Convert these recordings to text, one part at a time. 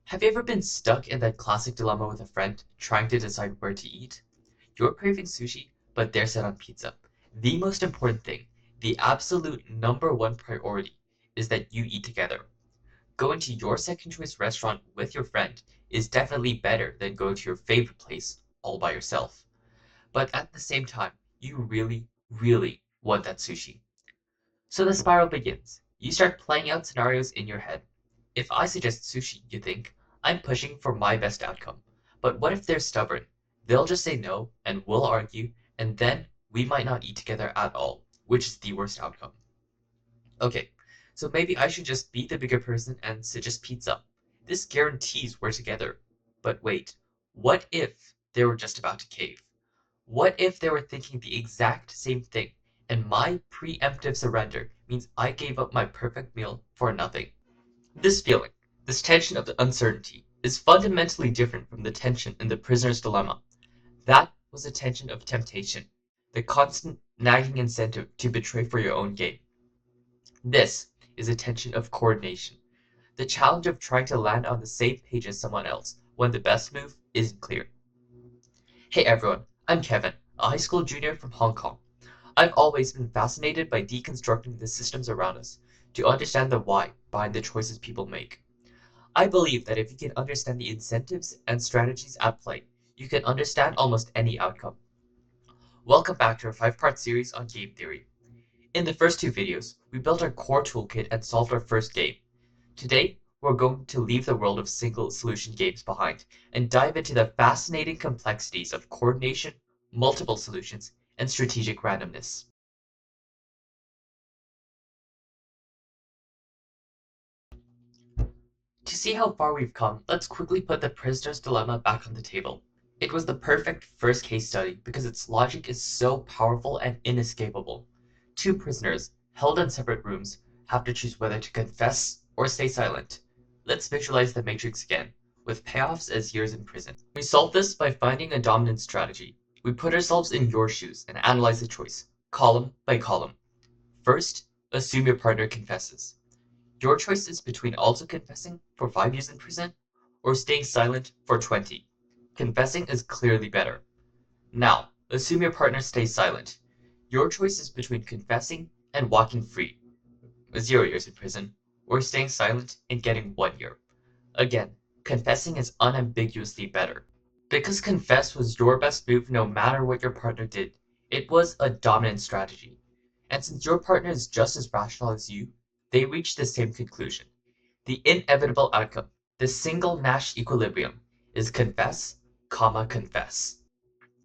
Have you ever been stuck in that classic dilemma with a friend trying to decide where to eat? You're craving sushi, but they're set on pizza. The most important thing, the absolute number one priority, is that you eat together. Going to your second choice restaurant with your friend is definitely better than going to your favorite place all by yourself. But at the same time, you really, really want that sushi. So the spiral begins. You start playing out scenarios in your head. If I suggest sushi, you think, I'm pushing for my best outcome. But what if they're stubborn? They'll just say no, and we'll argue, and then we might not eat together at all, which is the worst outcome. Okay, so maybe I should just be the bigger person and suggest pizza. This guarantees we're together. But wait, what if they were just about to cave? What if they were thinking the exact same thing, and my preemptive surrender means I gave up my perfect meal for nothing? This feeling, this tension of the uncertainty, is fundamentally different from the tension in the prisoner's dilemma. That was a tension of temptation, the constant nagging incentive to betray for your own gain. This is a tension of coordination, the challenge of trying to land on the same page as someone else when the best move isn't clear. Hey everyone, I'm Kevin, a high school junior from Hong Kong. I've always been fascinated by deconstructing the systems around us to understand the why behind the choices people make. I believe that if you can understand the incentives and strategies at play, you can understand almost any outcome. Welcome back to our 5-part series on game theory. In the first two videos, we built our core toolkit and solved our first game. Today, we're going to leave the world of single solution games behind and dive into the fascinating complexities of coordination, multiple solutions, and strategic randomness. To see how far we've come, let's quickly put the prisoner's dilemma back on the table. It was the perfect first case study because its logic is so powerful and inescapable. Two prisoners, held in separate rooms, have to choose whether to confess or stay silent. Let's visualize the matrix again, with payoffs as years in prison. We solve this by finding a dominant strategy. We put ourselves in your shoes and analyze the choice, column by column. First, assume your partner confesses. Your choice is between also confessing for 5 years in prison or staying silent for 20. Confessing is clearly better. Now, assume your partner stays silent. Your choice is between confessing and walking free, 0 years in prison, or staying silent and getting 1 year. Again, confessing is unambiguously better. Because confess was your best move no matter what your partner did, it was a dominant strategy. And since your partner is just as rational as you, they reach the same conclusion. The inevitable outcome, the single Nash equilibrium, is confess, comma, confess.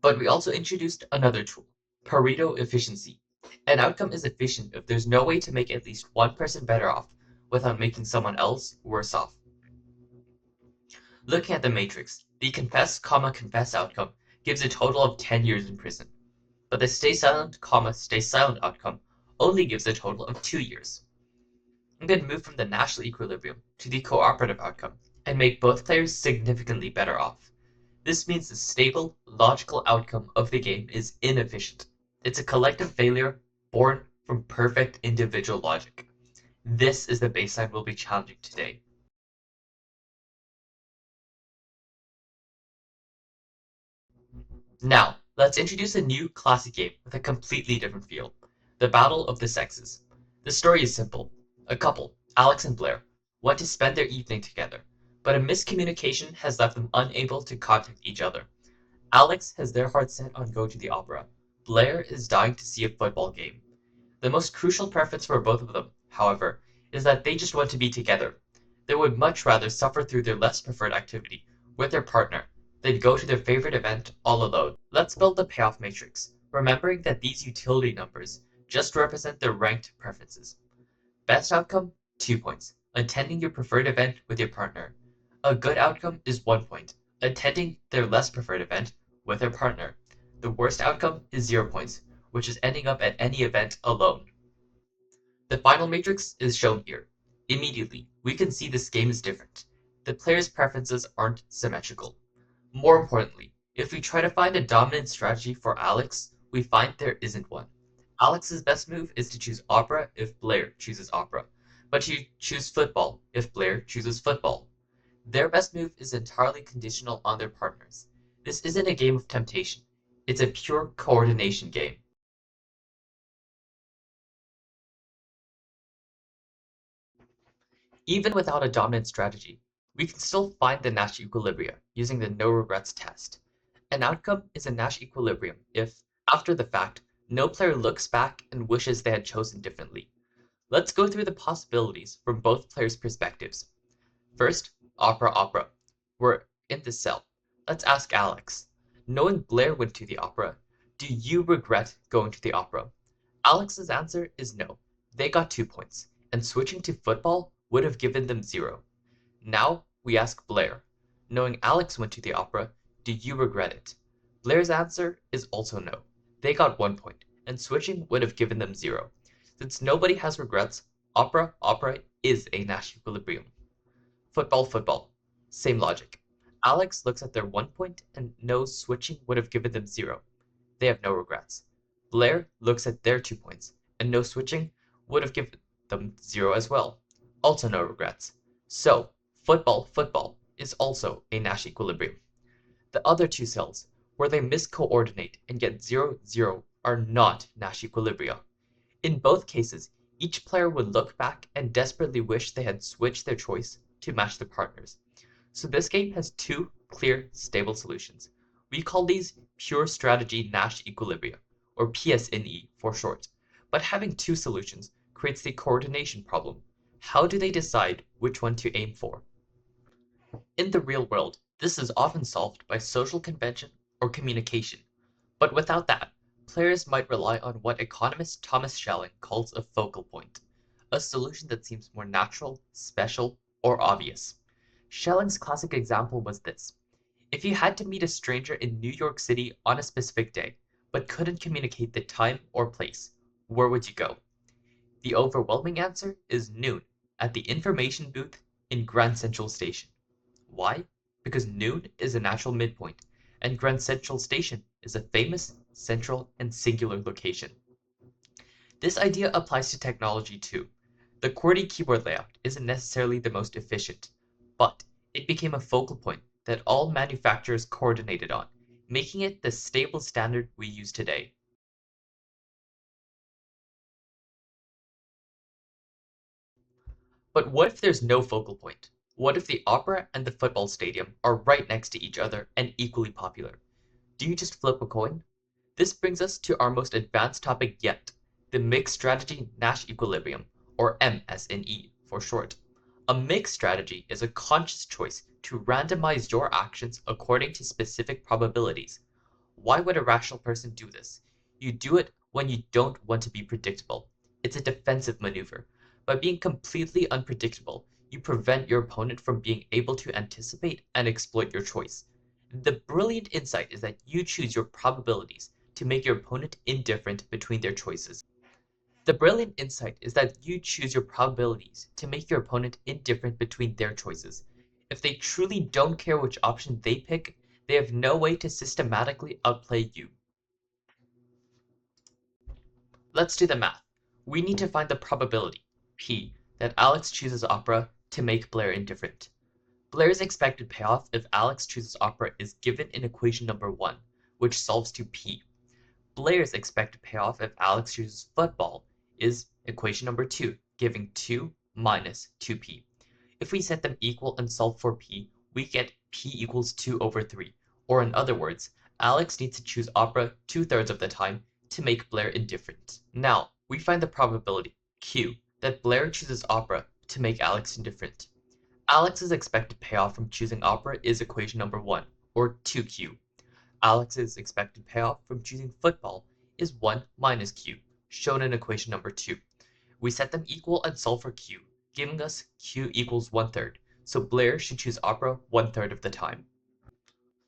But we also introduced another tool, Pareto efficiency. An outcome is efficient if there's no way to make at least one person better off without making someone else worse off. Looking at the matrix, the confess, comma, confess outcome gives a total of 10 years in prison. But the stay silent, comma, stay silent outcome only gives a total of 2 years. I'm going to move from the Nash equilibrium to the cooperative outcome and make both players significantly better off. This means the stable, logical outcome of the game is inefficient. It's a collective failure born from perfect individual logic. This is the baseline we'll be challenging today. Now, let's introduce a new classic game with a completely different feel. The Battle of the Sexes. The story is simple. A couple, Alex and Blair, want to spend their evening together, but a miscommunication has left them unable to contact each other. Alex has their heart set on going to the opera. Blair is dying to see a football game. The most crucial preference for both of them, however, is that they just want to be together. They would much rather suffer through their less preferred activity with their partner than go to their favorite event all alone. Let's build the payoff matrix, remembering that these utility numbers just represent their ranked preferences. Best outcome, 2 points. Attending your preferred event with your partner. A good outcome is 1 point. Attending their less preferred event with their partner. The worst outcome is 0 points, which is ending up at any event alone. The final matrix is shown here. Immediately, we can see this game is different. The players' preferences aren't symmetrical. More importantly, if we try to find a dominant strategy for Alex, we find there isn't one. Alex's best move is to choose opera if Blair chooses opera, but to choose football if Blair chooses football. Their best move is entirely conditional on their partners. This isn't a game of temptation. It's a pure coordination game. Even without a dominant strategy, we can still find the Nash equilibria using the no regrets test. An outcome is a Nash equilibrium if, after the fact, no player looks back and wishes they had chosen differently. Let's go through the possibilities from both players' perspectives. First, opera opera. We're in the cell. Let's ask Alex. Knowing Blair went to the opera, do you regret going to the opera? Alex's answer is no. They got 2 points, and switching to football would have given them 0. Now we ask Blair. Knowing Alex went to the opera, do you regret it? Blair's answer is also no. They got 1 point, and switching would have given them 0. Since nobody has regrets, opera opera is a Nash equilibrium. Football football. Same logic. Alex looks at their 1 point and knows switching would have given them 0. They have no regrets. Blair looks at their 2 points and knows switching would have given them 0 as well. Also no regrets. So, football football is also a Nash equilibrium. The other two cells, where they miscoordinate and get 0, 0, are not Nash equilibria. In both cases, each player would look back and desperately wish they had switched their choice to match their partners. So this game has two clear, stable solutions. We call these pure strategy Nash equilibria, or PSNE for short. But having two solutions creates the coordination problem. How do they decide which one to aim for? In the real world, this is often solved by social convention or communication. But without that, players might rely on what economist Thomas Schelling calls a focal point, a solution that seems more natural, special, or obvious. Schelling's classic example was this. If you had to meet a stranger in New York City on a specific day, but couldn't communicate the time or place, where would you go? The overwhelming answer is noon, at the information booth in Grand Central Station. Why? Because noon is a natural midpoint, and Grand Central Station is a famous, central, and singular location. This idea applies to technology too. The QWERTY keyboard layout isn't necessarily the most efficient, but it became a focal point that all manufacturers coordinated on, making it the stable standard we use today. But what if there's no focal point? What if the opera and the football stadium are right next to each other and equally popular? Do you just flip a coin? This brings us to our most advanced topic yet, the mixed strategy Nash equilibrium, or MSNE for short. A mixed strategy is a conscious choice to randomize your actions according to specific probabilities. Why would a rational person do this? You do it when you don't want to be predictable. It's a defensive maneuver. By being completely unpredictable, you prevent your opponent from being able to anticipate and exploit your choice. The brilliant insight is that you choose your probabilities to make your opponent indifferent between their choices. The brilliant insight is that you choose your probabilities to make your opponent indifferent between their choices. If they truly don't care which option they pick, they have no way to systematically outplay you. Let's do the math. We need to find the probability, P, that Alex chooses opera to make Blair indifferent. Blair's expected payoff if Alex chooses opera is given in equation number 1, which solves to P. Blair's expected payoff if Alex chooses football is equation number 2, giving 2 minus 2p. If we set them equal and solve for p, we get p equals 2 over 3. Or in other words, Alex needs to choose opera 2/3 of the time to make Blair indifferent. Now, we find the probability, q, that Blair chooses opera to make Alex indifferent. Alex's expected payoff from choosing opera is equation number 1, or 2q. Alex's expected payoff from choosing football is 1 minus q, shown in equation number 2. We set them equal and solve for q, giving us q equals 1/3, so Blair should choose opera 1/3 of the time.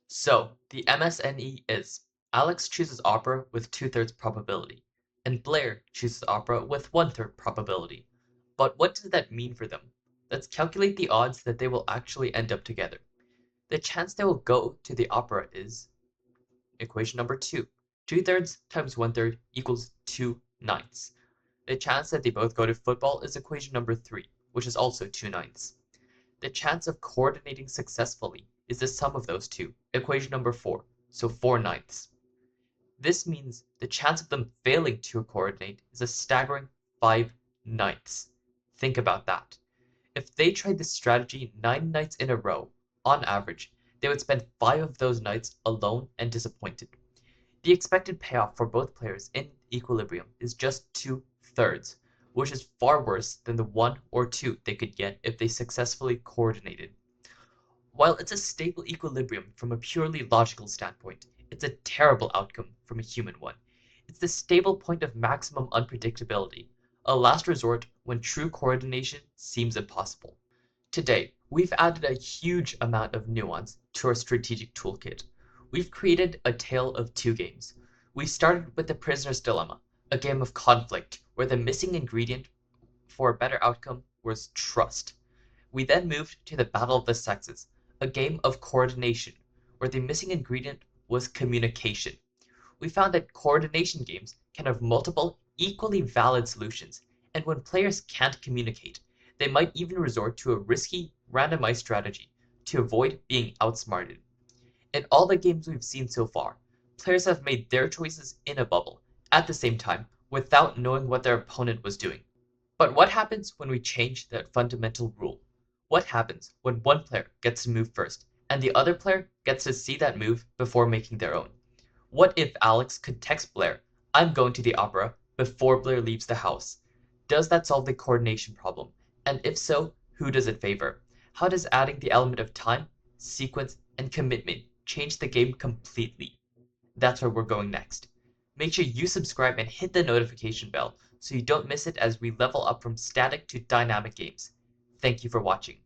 So, the MSNE is Alex chooses opera with 2/3 probability, and Blair chooses opera with 1/3 probability. But what does that mean for them? Let's calculate the odds that they will actually end up together. The chance they will go to the opera is equation number 2. 2/3 times 1/3 equals 2/9. The chance that they both go to football is equation number 3, which is also 2/9. The chance of coordinating successfully is the sum of those two, equation number 4, so 4/9. This means the chance of them failing to coordinate is a staggering 5/9. Think about that. If they tried this strategy 9 nights in a row, on average, they would spend 5 of those nights alone and disappointed. The expected payoff for both players in equilibrium is just 2/3, which is far worse than the 1 or 2 they could get if they successfully coordinated. While it's a stable equilibrium from a purely logical standpoint, it's a terrible outcome from a human one. It's the stable point of maximum unpredictability, a last resort when true coordination seems impossible. Today, we've added a huge amount of nuance to our strategic toolkit. We've created a tale of two games. We started with The Prisoner's Dilemma, a game of conflict where the missing ingredient for a better outcome was trust. We then moved to The Battle of the Sexes, a game of coordination where the missing ingredient was communication. We found that coordination games can have multiple, equally valid solutions, and when players can't communicate, they might even resort to a risky, randomized strategy to avoid being outsmarted. In all the games we've seen so far, players have made their choices in a bubble, at the same time, without knowing what their opponent was doing. But what happens when we change that fundamental rule? What happens when one player gets to move first, and the other player gets to see that move before making their own? What if Alex could text Blair, "I'm going to the opera," before Blair leaves the house? Does that solve the coordination problem? And if so, who does it favor? How does adding the element of time, sequence, and commitment change the game completely? That's where we're going next. Make sure you subscribe and hit the notification bell so you don't miss it as we level up from static to dynamic games. Thank you for watching.